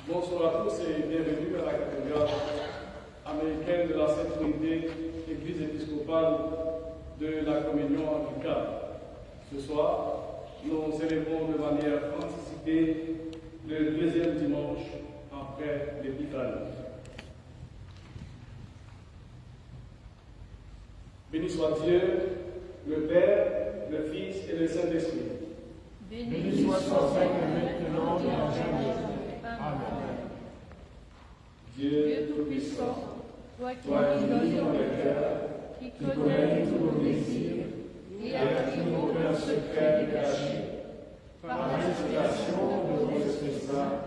Bonsoir à tous et bienvenue à la cathédrale américaine de la Sainte Trinité, Église épiscopale de la communion anglicane. Ce soir, nous célébrons de manière anticipée le deuxième dimanche après l'Épiphanie. Béni soit Dieu, le Père, le Fils et le Saint-Esprit. Béni soit son Seigneur maintenant et à jamais. Amen. Dieu Tout-Puissant, toi qui vis dans le cœur, qui connais tous nos désirs, et à qui aucun secret n'est caché, par l'inspiration de nos esprits saints,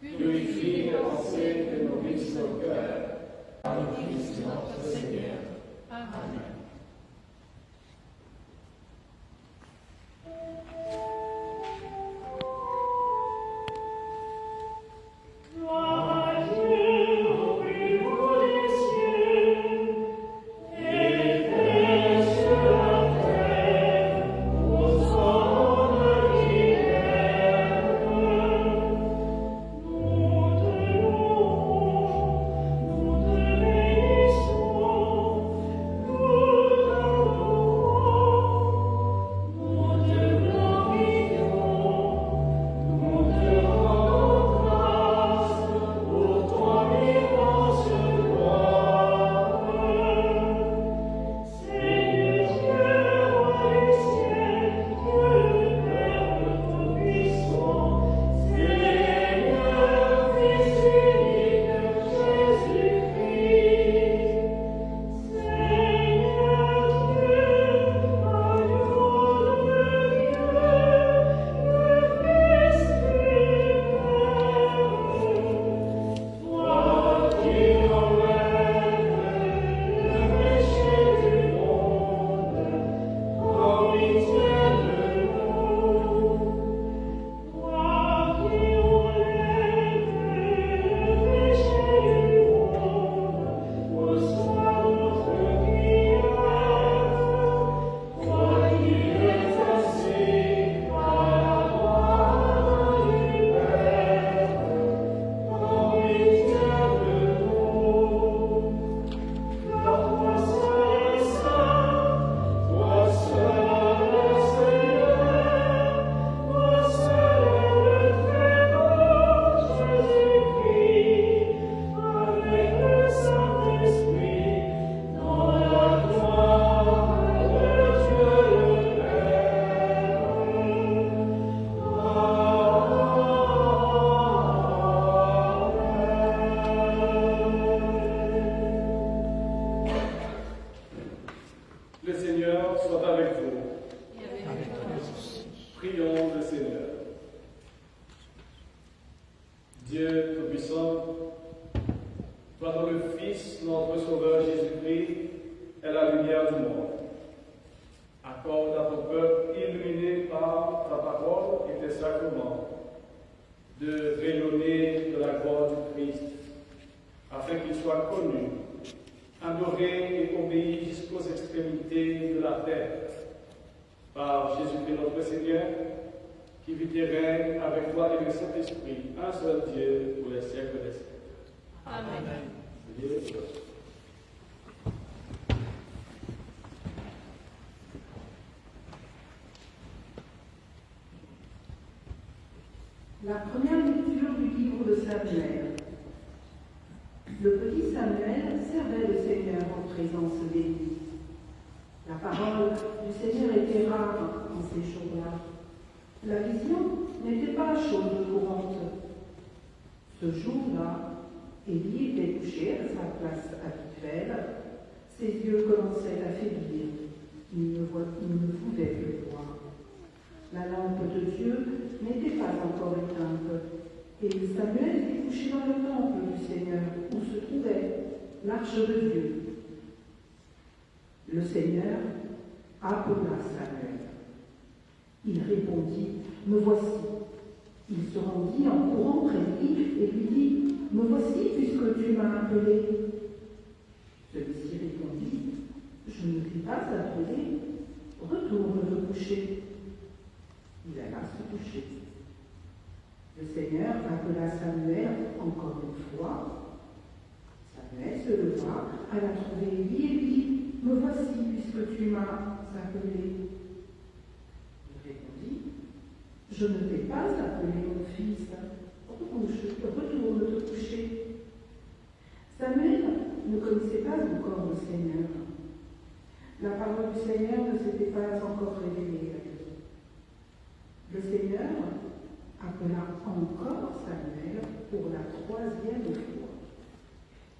purifie les pensées et nourrisse nos cœurs, par le Christ notre Seigneur. Amen. La première lecture du livre de Samuel. Le petit Samuel servait le Seigneur en présence bénie. La parole du Seigneur était rare en ces jours-là. La vision n'était pas chose courante. Ce jour-là, Élie était couché à sa place habituelle. Ses yeux commençaient à faiblir. Il ne pouvait plus voir. La lampe de Dieu n'était pas encore éteinte, et Samuel était couché dans le temple du Seigneur, où se trouvait l'arche de Dieu. Le Seigneur appela Samuel. Il répondit, « Me voici. » Il se rendit en courant près d'Élie et lui dit, « Me voici, puisque tu m'as appelé. » Celui-ci répondit, « Je ne t'ai pas appelé. Retourne te coucher. » Il alla se coucher. Le Seigneur vint appela Samuel encore une fois. Samuel se leva, alla trouver Élie et lui dit, me voici puisque tu m'as appelé. Il répondit, je ne t'ai pas appelé mon fils, retourne te coucher. Samuel ne connaissait pas encore le Seigneur. La parole du Seigneur ne s'était pas encore révélée à lui. Le Seigneur appela encore Samuel pour la 3e fois.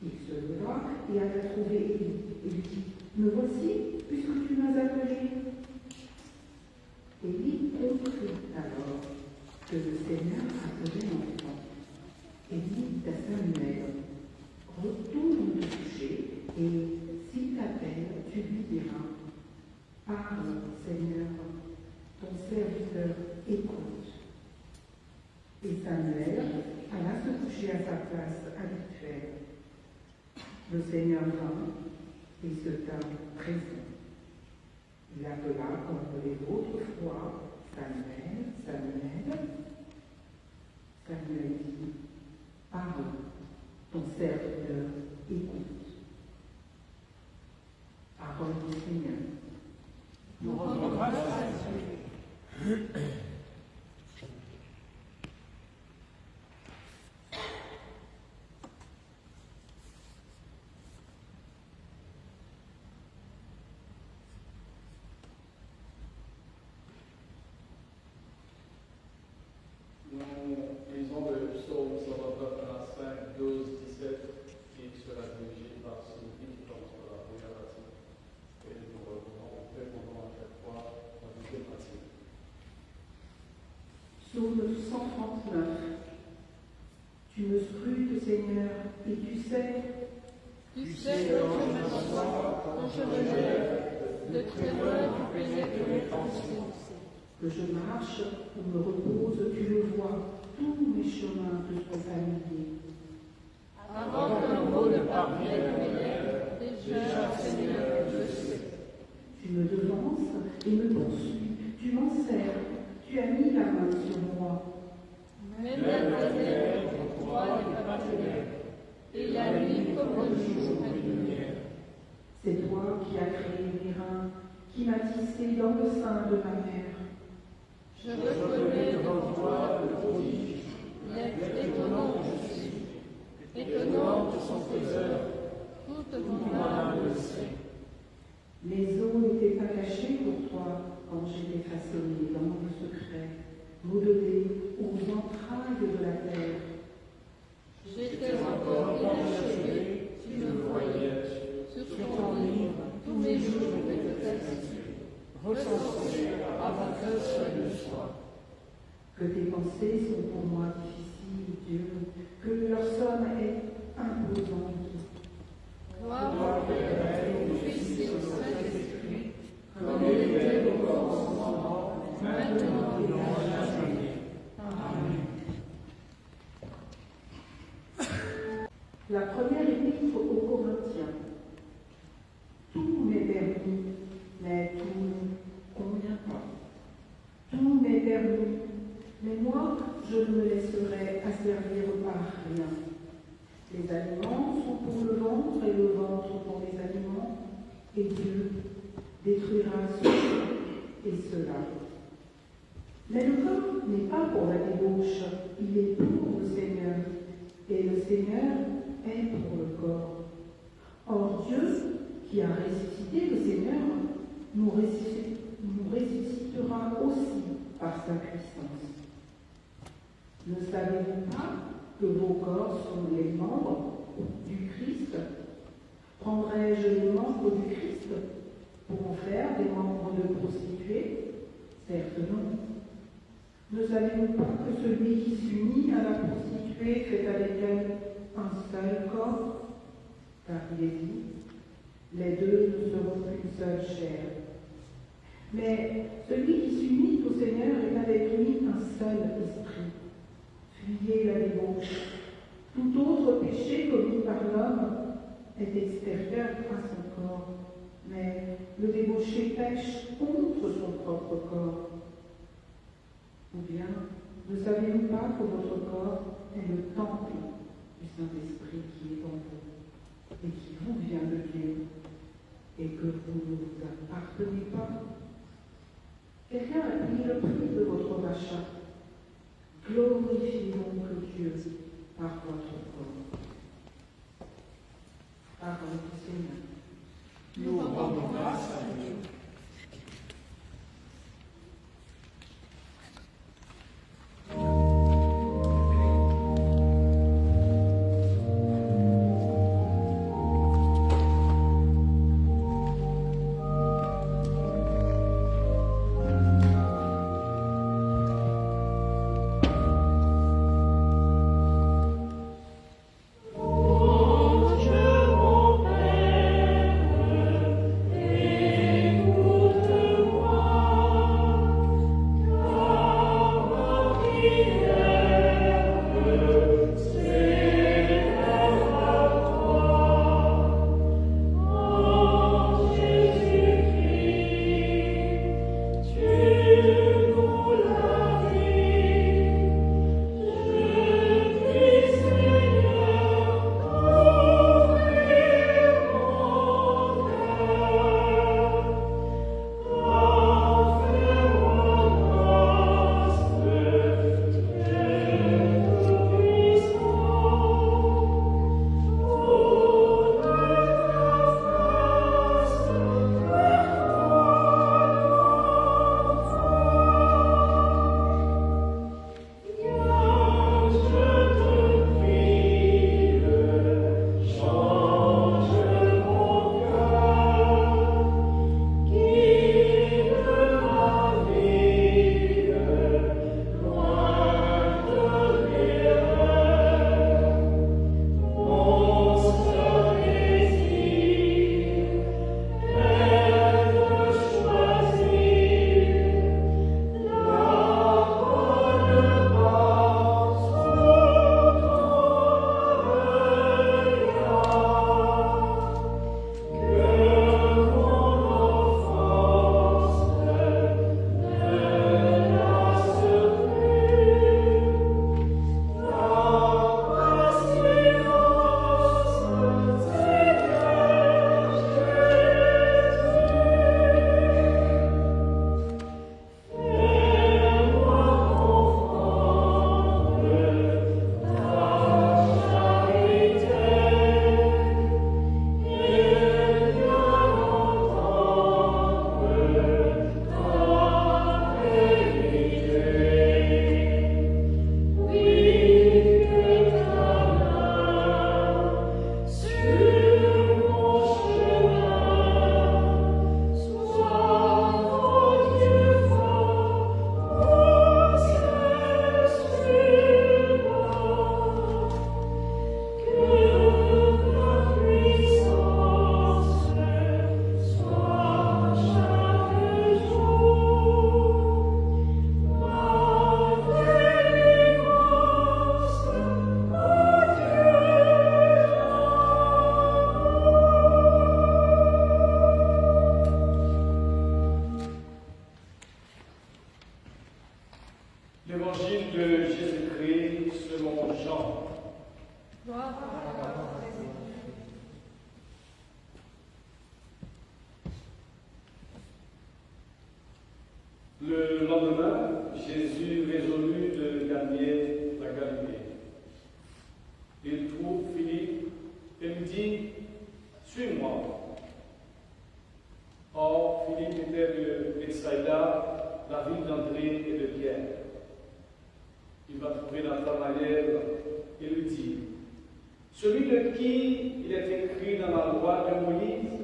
Il se leva et alla trouver Élie et lui dit, me voici, puisque tu m'as appelé. Élie comprit alors que le Seigneur appelait l'enfant. Élie dit à Samuel, retourne te coucher et s'il t'appelle, tu lui diras, parle, Seigneur, ton serviteur écoute. Et Samuel alla se coucher à sa place habituelle. Le Seigneur vint et se tint présent. Il appela comme les autres fois, Samuel, Samuel. Samuel dit, parle, ton serviteur écoute. Parole du Seigneur. Nous rendons grâce à Dieu. Nous lisons le psaume 129, 12, 17, qui sera dirigé par Sylvie, qui commence par la première partie. Et nous répondons à chaque fois la deuxième partie. Psaume 139. Tu me scrutes, Seigneur, et tu sais Tu sais quand je m'assois, quand je me lève, de très loin tu pénètres mes pensées. que je marche ou me repose, tu le vois, tous mes chemins te sont familiers. Avant que le mot ne parvienne à mes lèvres, déjà, Seigneur, je sais. Tu me devances et me poursuis, tu m'enserres, tu as mis la main sur moi. Même la ténèbre pour toi n'est pas ténèbre, et la nuit comme le jour est lumière. C'est toi qui as créé mes reins, qui m'as tissé dans le sein de ma mère. Je reconnais devant toi le prodige, l'être étonnant que je suis. Étonnante sont tes œuvres, toute mon âme le sait. Mes os n'étaient pas cachés pour toi quand j'étais façonnée dans le secret, modelée aux entrailles de la terre. J'étais encore inachevé, tu me voyais. Sur ton livre, tous mes jours étaient assis, recensés avant qu'un seul ne soit. Que tes pensées sont pour moi difficiles, Dieu, que leur somme est imposante. Gloire au Père, au Fils et au Saint-Esprit, comme il était au commencement, maintenant et à jamais. Amen. La première épître aux Corinthiens. Tout m'est permis, mais tout ne convient pas. Tout m'est permis, mais moi, je ne me laisserai asservir par rien. Les aliments sont pour le ventre et le ventre pour les aliments, et Dieu détruira ceci et cela. Mais le corps n'est pas pour la débauche, il est pour le Seigneur, et le Seigneur est pour le corps. Or Dieu, qui a ressuscité le Seigneur, nous ressuscitera aussi par sa puissance. Ne savez-vous pas que vos corps sont les membres du Christ? Prendrais-je les membres du Christ pour en faire des membres de prostituées? Certes non. Ne savez-vous pas que celui qui s'unit à la prostituée fait avec elle un seul corps? Car il est dit, les deux ne seront qu'une seule chair. Mais celui qui s'unit au Seigneur est avec lui un seul esprit. Fuyez la débauche. Tout autre péché commis par l'homme est extérieur à son corps, mais le débauché pêche contre son propre corps. Ou bien, ne savez-vous pas que votre corps est le temple du Saint-Esprit qui est en vous et qui vous vient de Dieu et que vous ne vous appartenez pas. Quelqu'un a payé le prix de votre rachat. Glorifiez donc Dieu par votre corps. Parole du Seigneur. Nous rendons grâce à Dieu. L'évangile de Jésus-Christ selon Jean. Le lendemain, Jésus résolut de gagner la Galilée. Il trouve Philippe et lui dit « Suis-moi ». Or, Philippe était de Bethsaïda, la ville d'André et de Pierre. Il va trouver Nathanaël et lui dit « Celui de qui il est écrit dans la loi de Moïse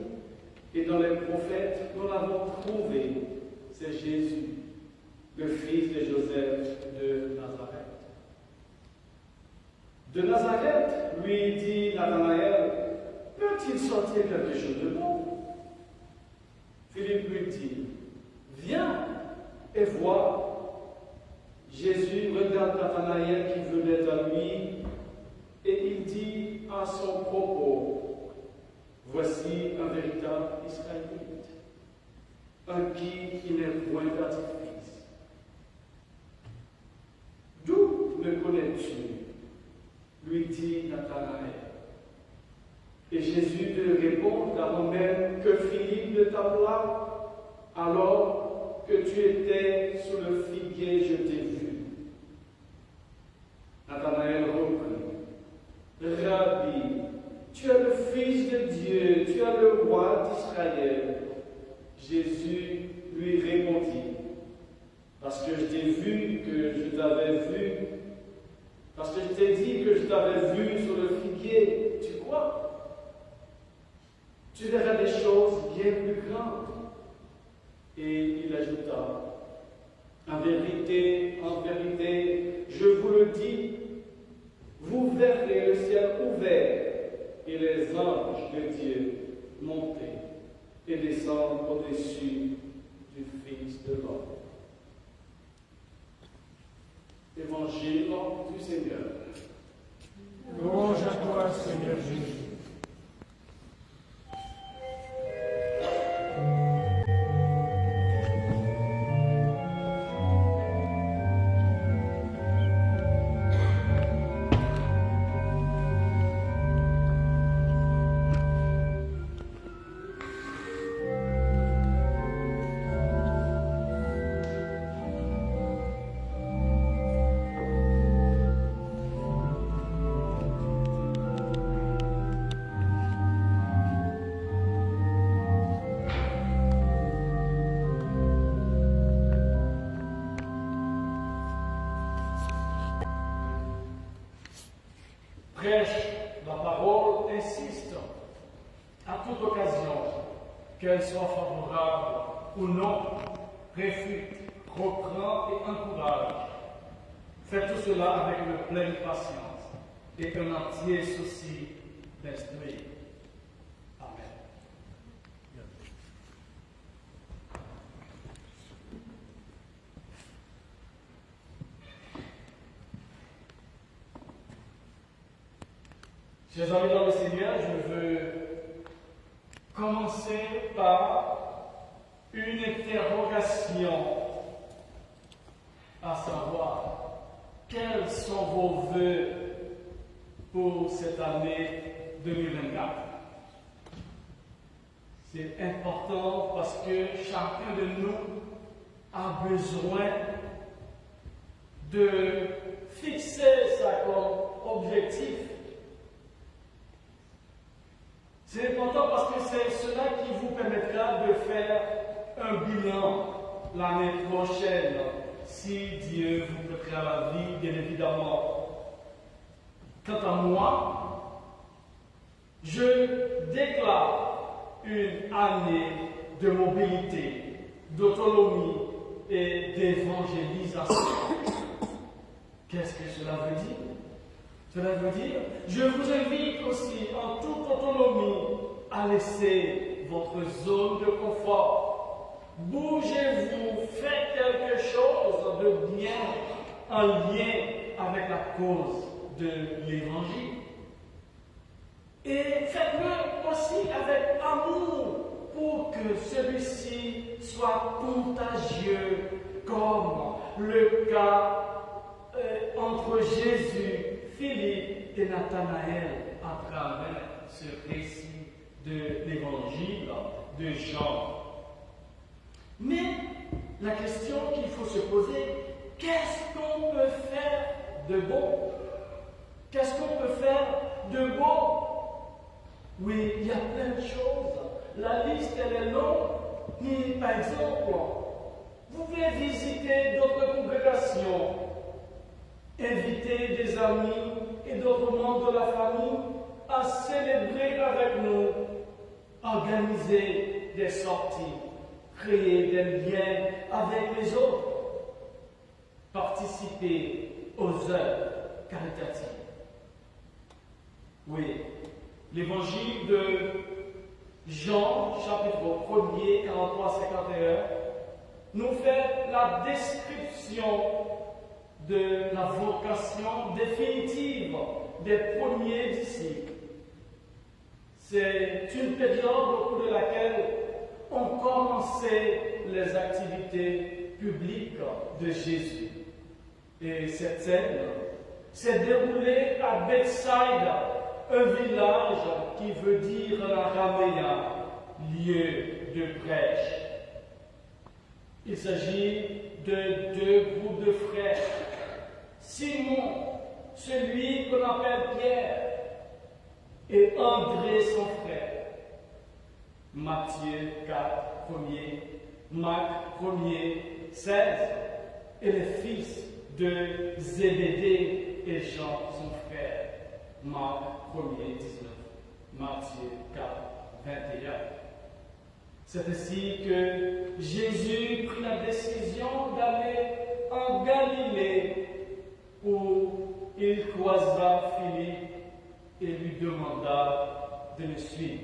et dans les prophètes, nous l'avons trouvé, c'est Jésus, le fils de Joseph de Nazareth. » De Nazareth, lui dit Nathanaël, peut-il sortir quelque chose de bon? Philippe lui dit, viens et vois. Jésus regarde Nathanaël qui venait à lui et il dit à son propos, voici un véritable Israélite, un qui n'est point d'artifice. D'où me connais-tu? Nathanaël. Et Jésus lui répond avant même que Philippe ne t'appela, alors que tu étais sous le figuier, je t'ai vu. Nathanaël reprit, Rabbi, tu es le Fils de Dieu, tu es le roi d'Israël. Jésus lui répondit, parce que je t'ai vu que je t'avais vu, parce que je t'ai dit que je t'avais vu sur le figuier, tu crois? Tu verras des choses bien plus grandes. Et il ajouta, en vérité, je vous le dis, vous verrez le ciel ouvert et les anges de Dieu monter et descendre au-dessus du Fils de l'homme. Évangile du Seigneur. Louange à toi, Seigneur Jésus. Prêche la parole, insiste à toute occasion, qu'elle soit favorable ou non, réfute, reprend et encourage. Faites tout cela avec une pleine patience et un entier souci d'instruire. Amen. Chers amis dans le Seigneur, je veux commencer par une interrogation, à savoir, quels sont vos vœux pour cette année 2024? C'est important parce que chacun de nous a besoin de fixer ça comme objectif. C'est important parce que c'est cela qui vous permettra de faire un bilan l'année prochaine, si Dieu vous prêtera la vie, bien évidemment. Quant à moi, je déclare une année de mobilité, d'autonomie et d'évangélisation. Qu'est-ce que cela veut dire? Cela veut dire, je vous invite aussi en toute autonomie à laisser votre zone de confort. Bougez-vous, faites quelque chose de bien en lien avec la cause de l'Évangile. Et faites-le aussi avec amour pour que celui-ci soit contagieux, comme le cas entre Jésus, Philippe et Nathanaël à travers ce récit de l'Évangile de Jean. Mais la question qu'il faut se poser, qu'est-ce qu'on peut faire de bon? Qu'est-ce qu'on peut faire de bon? Oui, il y a plein de choses. La liste, elle est longue. Mais par exemple, vous pouvez visiter d'autres congrégations, inviter des amis et d'autres membres de la famille à célébrer avec nous, organiser des sorties, créer des liens avec les autres, participer aux œuvres caritatives. Oui, l'évangile de Jean, chapitre 1er, 43-51, nous fait la description de la vocation définitive des premiers disciples. C'est une période au cours de laquelle ont commencé les activités publiques de Jésus. Et cette scène s'est déroulé à Bethsaïda, un village qui veut dire en araméen lieu de prêche. Il s'agit de deux groupes de frères. Simon, celui qu'on appelle Pierre, et André, son frère. Matthieu 4, 1er, Marc 1er, 16, et les fils de Zébédée et Jean, son frère. Marc 1er, 19, Matthieu 4, 21. C'est ainsi que Jésus prit la décision d'aller en Galilée, où il croisa Philippe et lui demanda de le suivre.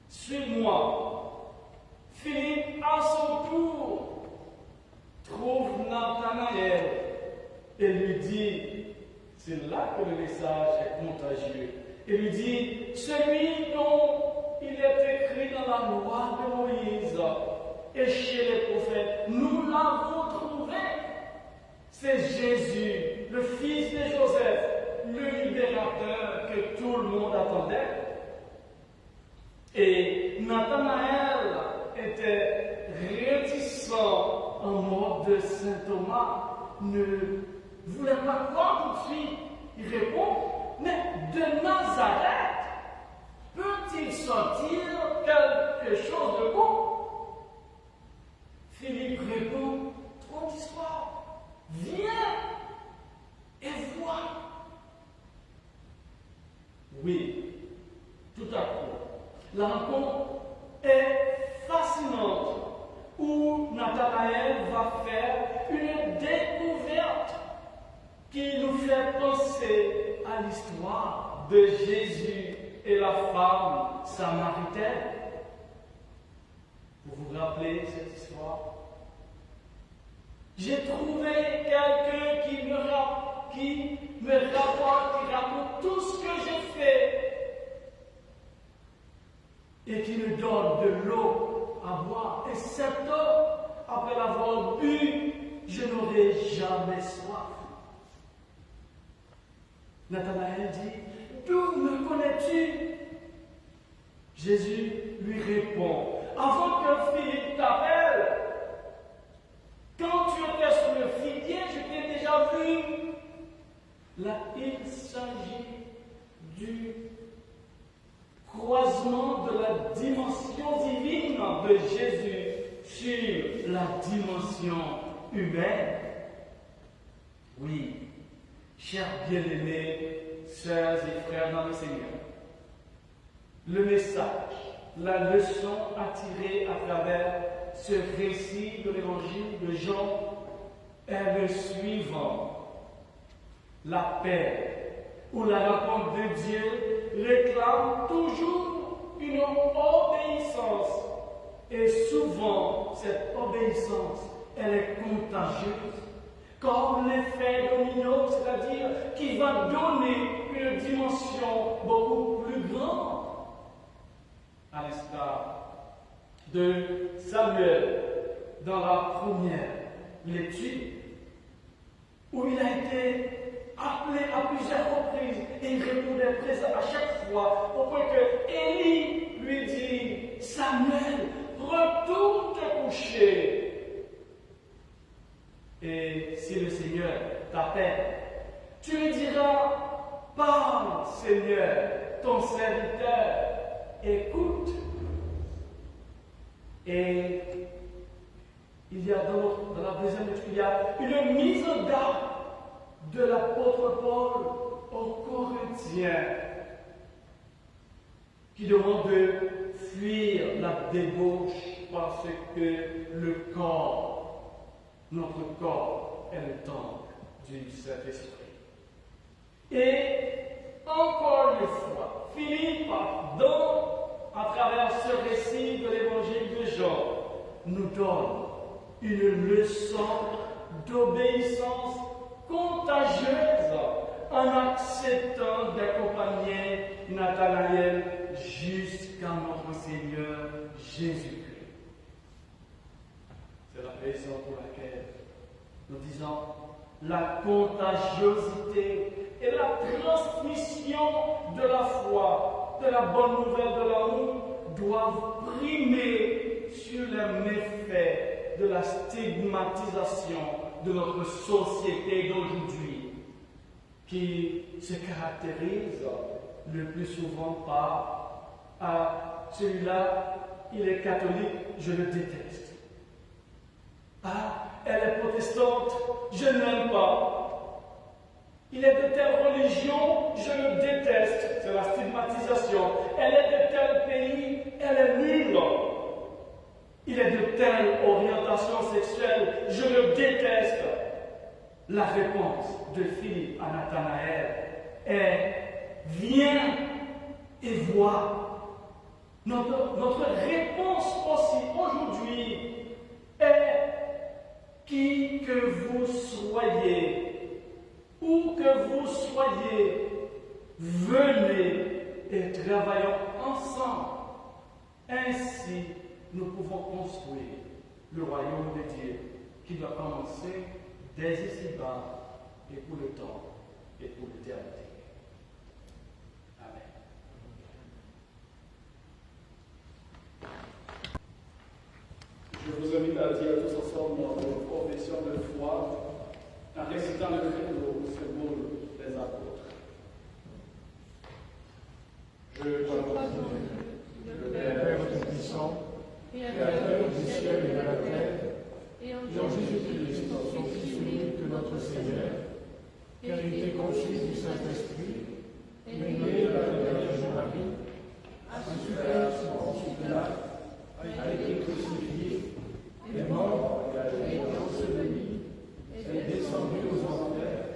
Suis-moi. Philippe, à son tour, trouve Nathanaël et lui dit, c'est là que le message est contagieux, et lui dit, celui dont il est écrit dans la loi de Moïse et chez les prophètes, nous l'avons trouvé. C'est Jésus, le fils de Joseph, le libérateur que tout le monde attendait. Et Nathanaël était réticent en mode de Saint Thomas, ne voulait pas croire tout de suite. Il répond, mais de Nazareth peut-il sortir quelque chose de bon? Philippe répond, trop d'histoire, viens et vois. Oui, tout à coup, la rencontre est fascinante où Nathanaël va faire une découverte qui nous fait penser à l'histoire de Jésus et la femme samaritaine. Vous vous rappelez cette histoire? J'ai trouvé quelqu'un qui me rapporte, qui raconte tout ce que j'ai fait et qui me donne de l'eau à boire. Et cette eau, après l'avoir bu, je n'aurai jamais soif. Nathanaël dit, d'où me connais-tu? Jésus lui répond, avant que Philippe t'appelle, quand tu étais sur le figuier, je t'ai déjà vu. Là, il s'agit du croisement de la dimension divine de Jésus sur la dimension humaine. Oui, chers bien-aimés, sœurs et frères dans le Seigneur, le message, la leçon à tirer à travers ce récit de l'évangile de Jean est le suivant. La paix ou la rencontre de Dieu réclame toujours une obéissance. Et souvent, cette obéissance, elle est contagieuse. Comme l'effet domino, c'est-à-dire qui va donner une dimension beaucoup plus grande. À l'instar de Samuel dans la première lecture, où il a été appelé à plusieurs reprises et il répondait présent à chaque fois, au point que Élie lui dit, Samuel, retourne te coucher. Et si le Seigneur t'appelle, tu lui diras, parle Seigneur, ton serviteur écoute. Et il y a dans la deuxième lecture, il y a une mise en garde de l'apôtre Paul aux Corinthiens qui demande de fuir la débauche parce que le corps, notre corps, est le temple du Saint-Esprit. Et encore une fois, Philippe, à travers ce récit de l'évangile de Jean, nous donne une leçon d'obéissance contagieuse en acceptant d'accompagner Nathanaël jusqu'à notre Seigneur Jésus-Christ. C'est la raison pour laquelle nous disons la contagiosité et la transmission de la foi, de la bonne nouvelle de l'amour, doivent primer sur les méfaits de la stigmatisation de notre société d'aujourd'hui, qui se caractérise le plus souvent par celui-là, il est catholique, je le déteste. Ah, elle est protestante, je ne l'aime pas. Il est de telle religion, je le déteste. C'est la stigmatisation. Elle est de tel pays, elle est nulle. Il est de telle orientation sexuelle, je le déteste. La réponse de Philippe à Nathanaël est « Viens et vois ». Notre réponse aussi aujourd'hui est « Qui que vous soyez, où que vous soyez, venez et travaillons ensemble. Ainsi, nous pouvons construire le royaume de Dieu qui doit commencer dès ici-bas et pour le temps et pour l'éternité. Amen. Je vous invite à dire tous ensemble notre profession de foi en récitant le credo, symbole des apôtres. Je crois en Dieu, le Père Tout-Puissant, Créateur du ciel et de la terre, et en Jésus-Christ, son Fils unique, notre Seigneur, qui a été conçu du Saint-Esprit, est né de la Vierge Marie, a souffert sous Ponce Pilate, a été crucifié, est mort, et a été enseveli, est descendu aux enfers,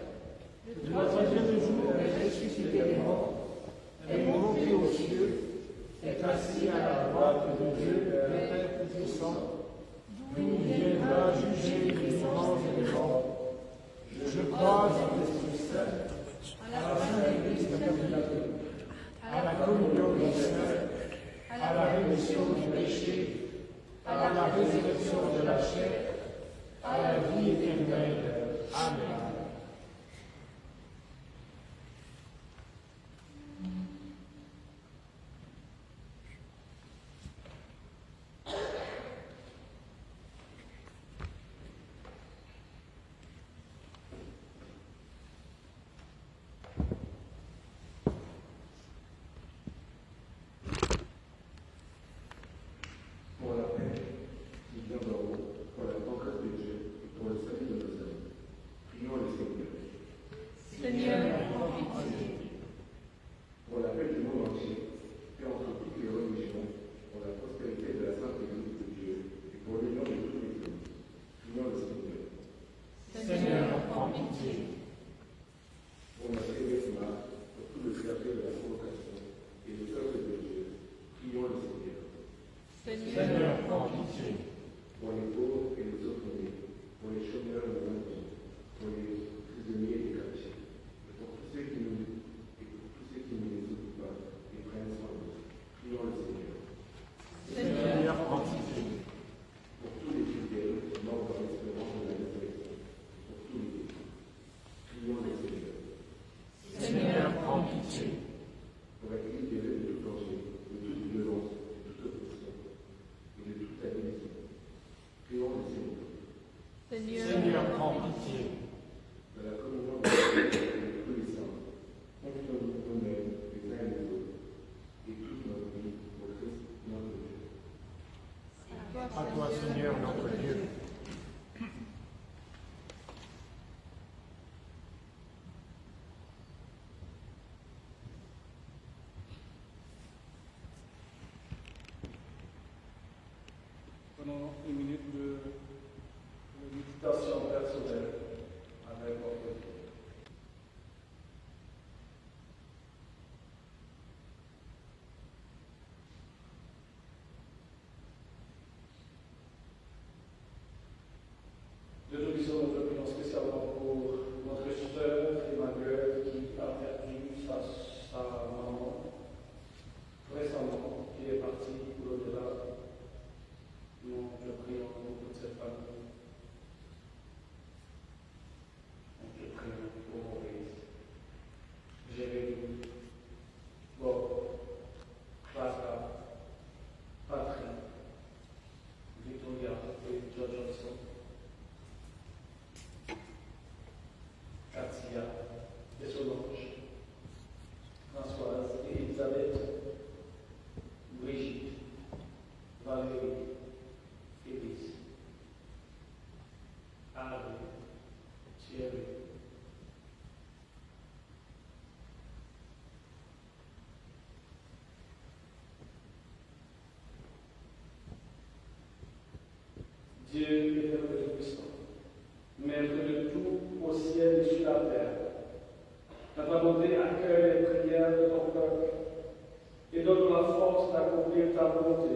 volonté.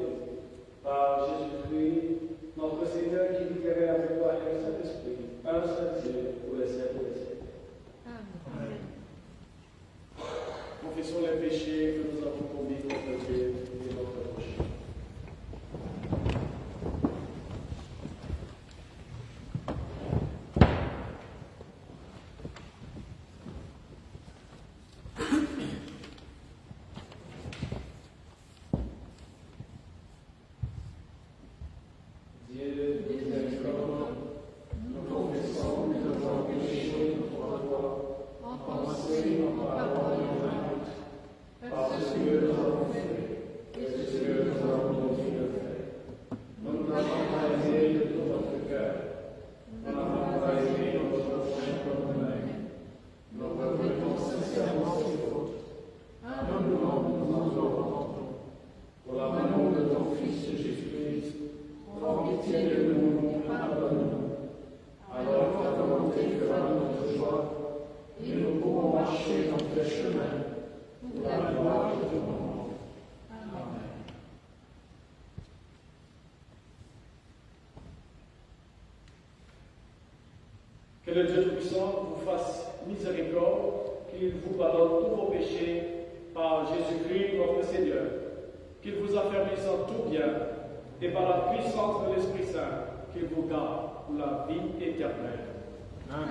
Par Jésus-Christ, notre Seigneur, qui vivrait avec toi et le Saint-Esprit, un seul Dieu, pour les siècles des siècles. Amen. Confessons les péchés que nous avons commis contre Dieu et notre prochain. Que le Dieu Tout-Puissant vous fasse miséricorde, qu'il vous pardonne tous vos péchés par Jésus-Christ notre Seigneur, qu'il vous affermisse en tout bien et par la puissance de l'Esprit Saint, qu'il vous garde pour la vie éternelle. Amen.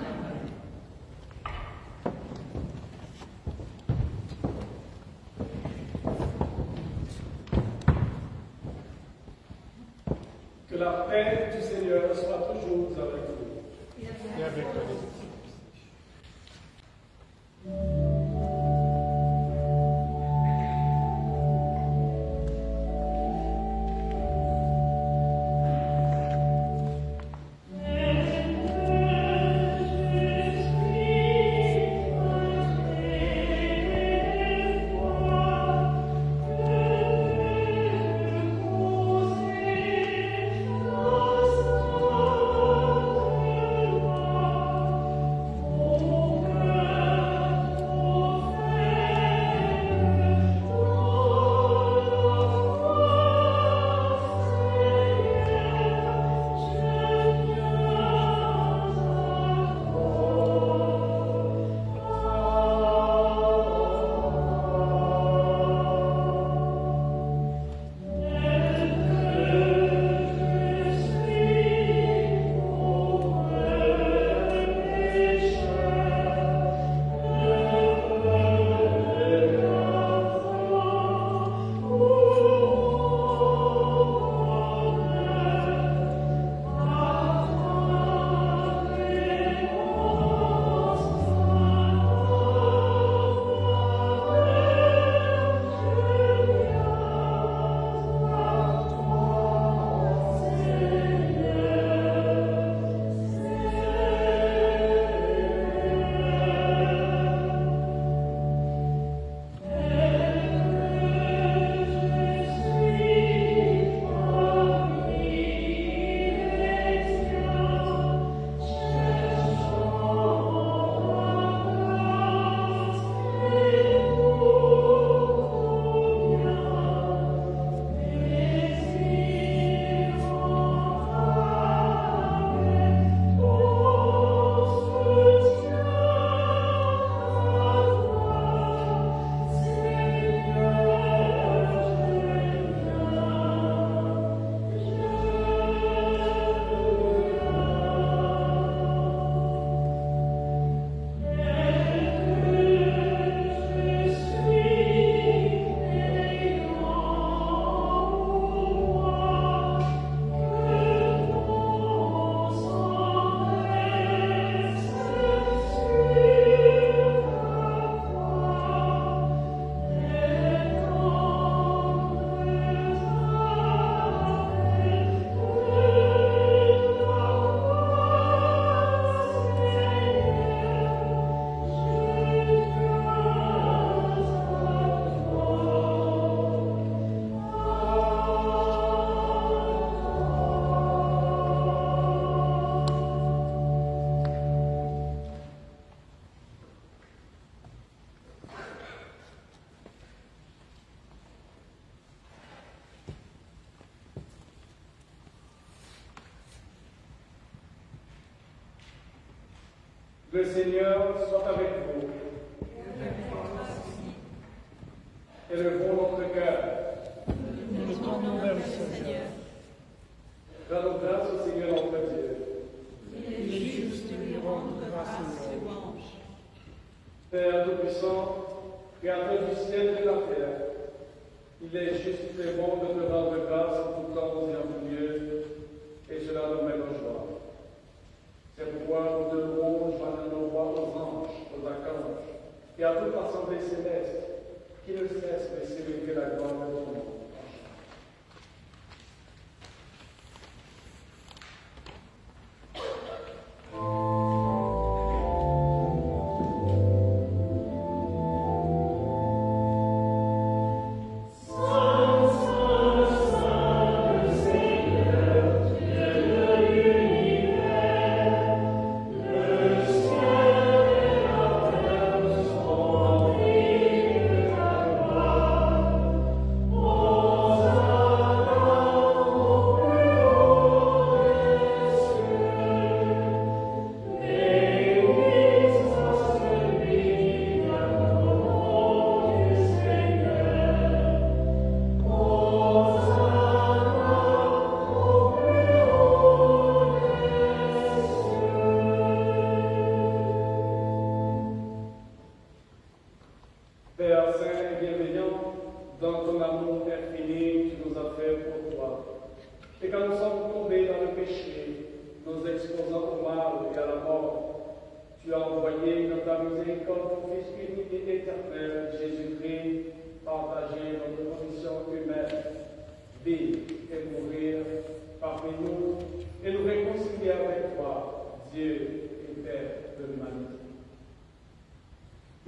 Que la paix du Seigneur soit toujours avec vous. Et avec toi. Le Seigneur soit avec vous. Élevons notre cœur. Nous nous tournons vers le Seigneur. Rendons grâce au Seigneur notre Dieu. Il est juste de lui rendre grâce et louange. Père Tout-Puissant, Créateur du ciel et de la terre, il est juste et bon de te rendre grâce en tout temps et en tout lieu, et cela nous met en joie. C'est pourquoi nous te louons, joignant nos voix aux anges, aux archanges, et à toute l'assemblée céleste, qui ne cesse de célébrer la gloire de ton nom. Père Saint et bienveillant, dans ton amour infini, tu nous as fait pour toi. Et quand nous sommes tombés dans le péché, nous exposant au mal et à la mort, tu as envoyé dans ta miséricorde ton Fils unique et éternel, Jésus-Christ, partager notre condition humaine, vivre et mourir parmi nous, et nous réconcilier avec toi, Dieu et Père de l'humanité.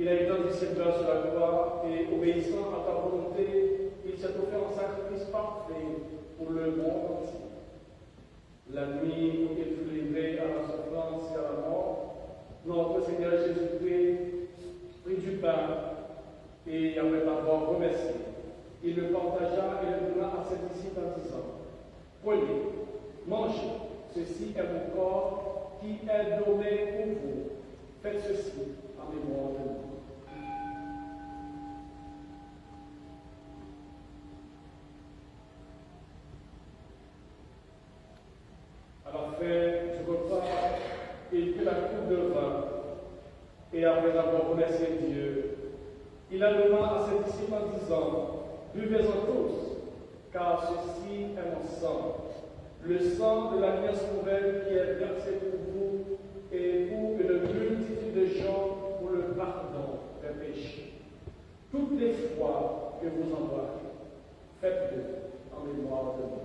Il a été disciple sur la croix et obéissant à ta volonté, il s'est offert en sacrifice parfait pour le monde entier. La nuit où il fut livré à la souffrance et à la mort, notre Seigneur Jésus-Christ prit du pain et après l'avoir remercié, il le partagea et le donna à ses disciples en disant: Prenez, mangez, ceci est mon corps qui est donné pour vous. Faites ceci en mémoire de moi. À la fin du repas, il prit la coupe de vin et après avoir remercié Dieu, il la donna à ses disciples en disant: Buvez-en tous, car ceci est mon sang, le sang de l'alliance nouvelle qui est versé pour vous et pour une multitude de gens pour le pardon des péchés. Toutes les fois que vous en boirez, faites-le en mémoire de moi.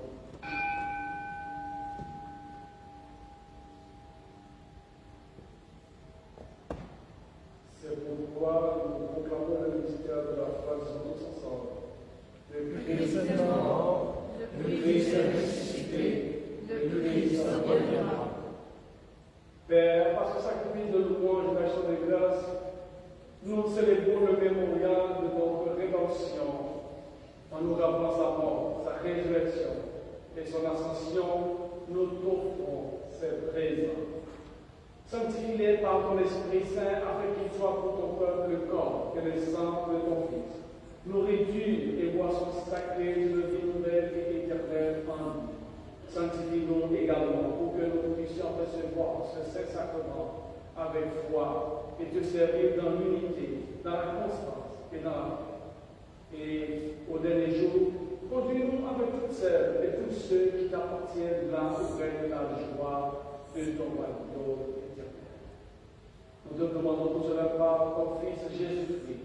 C'est pourquoi nous proclamons le mystère de la foi tous ensemble. Le Christ est mort, le Christ est ressuscité, le Christ reviendra. Père, par ce sacrifice de louange et d'action de grâce, nous célébrons le mémorial de notre rédemption en nous rappelant sa mort, sa résurrection et son ascension. Nous t'offrons ces présents. Sanctifie-les par ton Esprit Saint afin qu'ils soient pour ton peuple le corps et le sang de ton Fils. Nourriture et boisson sacrée d'une vie nouvelle et éternelle en nous. Sanctifie-nous également pour que nous puissions recevoir ce Saint-Sacrement avec foi et te servir dans l'unité, dans la constance et dans la paix. Et au dernier jour, conduis-nous avec toutes celles et tous ceux qui t'appartiennent là où règne la joie de ton royaume éternel. Nous te demandons tout cela par ton Fils Jésus-Christ.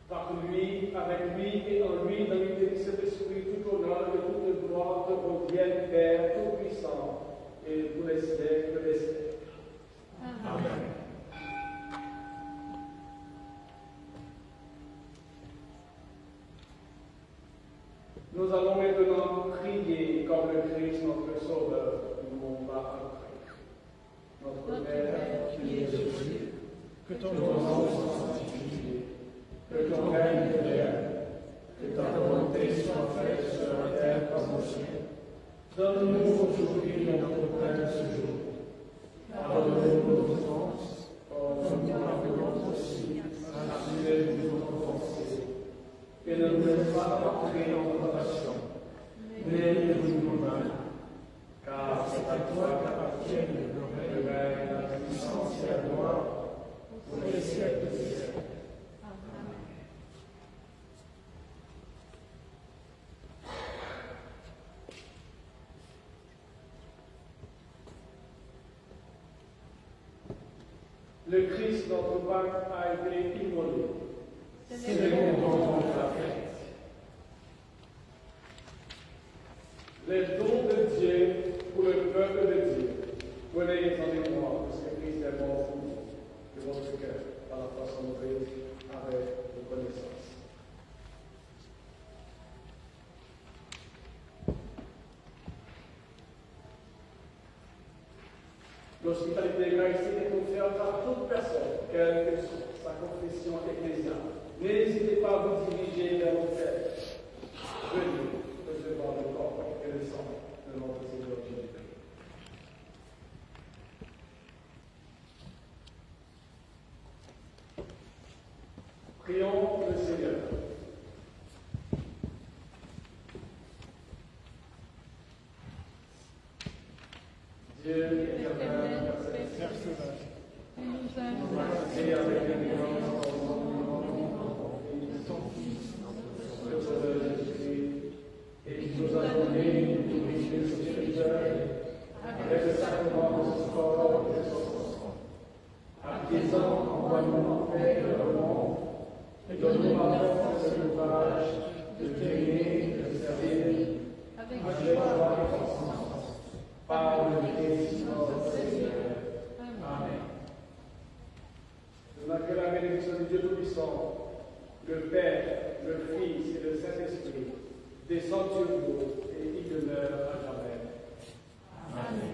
Par lui, avec lui et en lui, dans l'unité du Saint-Esprit, tout honneur et toute gloire te reviennent, Père Tout-Puissant, et pour les siècles des siècles. Amen. Nous allons maintenant crier comme le Christ, notre Sauveur, nous l'a appris. Notre Père qui es aux cieux, que ton nom soit sanctifié, que ton règne vienne, que ta volonté soit faite sur la terre comme au ciel. Donne-nous aujourd'hui notre pain de ce jour. Pardonne-nous de Christ, notre Pâque, a été immolé. Célébrons donc la fête. Les dons de Dieu pour le peuple de Dieu. Prenez en mémoire parce que Christ est mort pour vous, de votre cœur, par la façon de vivre avec reconnaissance. L'hospitalité eucharistique est offerte à toute personne, quelle que soit sa confession ecclésiale. N'hésitez pas à vous diriger vers l'autel. Venez recevoir le corps et le sang de notre Seigneur Jésus-Christ. Prions le Seigneur. Dieu éternel, Père céleste, et avec l'espérance de ton Fils, notre Sauveur Jésus-Christ, et qui nous a donné une nourriture spirituelle avec le sacrement de son corps et de son sang. À présent, envoie-nous en paix dans le monde, et donne-nous la force et le courage de t'aimer et de servir avec joie et constance. Par le Christ notre Seigneur. Amen. Que la bénédiction de Dieu Tout-Puissant, le Père, le Fils et le Saint-Esprit descendent sur vous et y demeurent à jamais. Amen.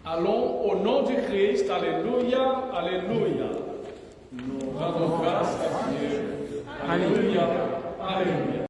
Allons au nom du Christ, alléluia, alléluia. Nous rendons grâce à Dieu. Alléluia, alléluia.